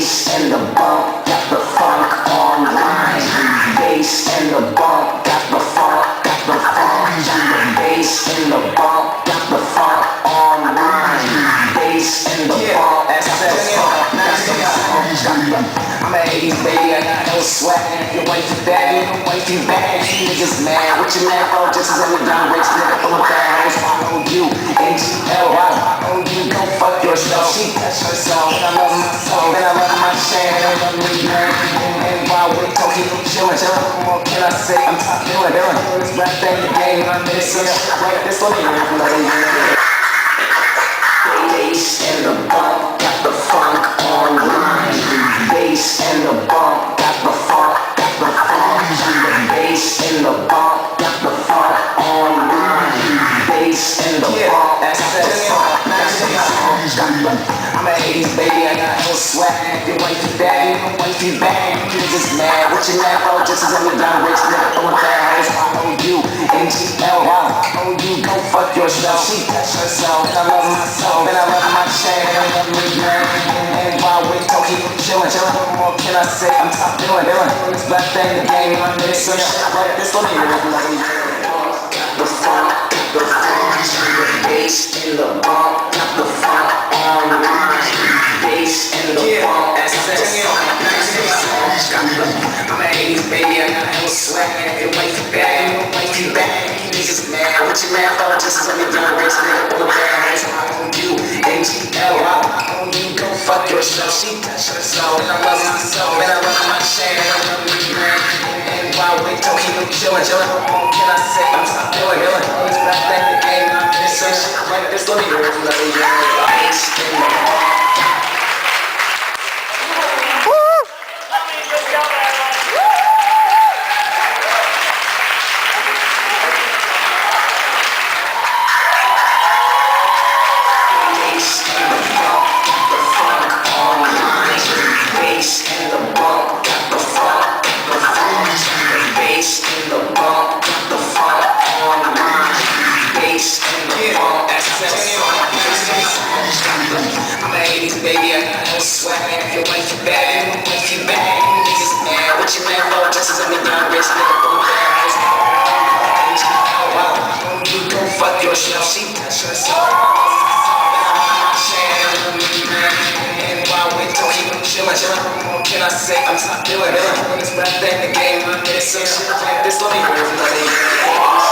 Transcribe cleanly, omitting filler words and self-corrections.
bass and the bump, got the funk online. Bass and the bump, got the funk, got the funk. Got the bass and the bump, got the funk online. Bass and the bump, got the funk, got the funk. I'm an 80s baby, I got no swag. Your wifey bad, your wifey bad. You niggas mad, what you mad for? Just as in the down rich nigga full of bad hoes. Follow you, NGL, I follow you. Go fuck yourself. She touch herself, and I love my soul, and I love my chain, and I love me, man. And while we're talking, chillin', what more can I say? I'm top doing this rap thing, the game, I'm in some shit like this. Let me know. Bass and the bump, got the funk online. Bass and the bump, got the funk, got the funk. The bass and the bump, got the funk online. Bass and the bump, that's the funk, that's the funk. I'm an 80s baby, I got no swag. Your wifey bad, your wifey bad. You niggas mad, what you mad for? Just as in the down rich nigga full of bad hoes. Follow you, NGL, oh you go fuck yourself. She touch herself, and I love my soul, and I love my chain, and I love me, man. And while we're talking, chillin', what more can I say? I'm top doing this black thing, the game, I'm in some shit like this. Let me hear it. The funk, the bass in the bump, got the funk online. Bass in the bump, that's the funk. I'm an 80s baby, I got no swag. Your wifey bad, your wifey bad. You niggas mad, what you mad for? Just as I'm a young rich nigga full of bad hoes. I own you, NGL, I own you. Go fuck yourself. She touch herself, and I love my soul, and I love my chain, and I love me, man. And while we're talking, chillin', what more can I say? I'm top doing this rap thing, the game, I'm in some shit like this. Let me hear it. Bass in the bump. I'm an 80s baby, I got no swag. Your wifey bad, your wifey bad. You niggas mad, what you mad for? Just as I'm a young rich nigga full of bad hoes. You go fuck yourself. She touch herself. And while we're talking, chillin', what more can I say? I'm top doing this rap thing, the game, I'm in some shit like this. Let me hear it.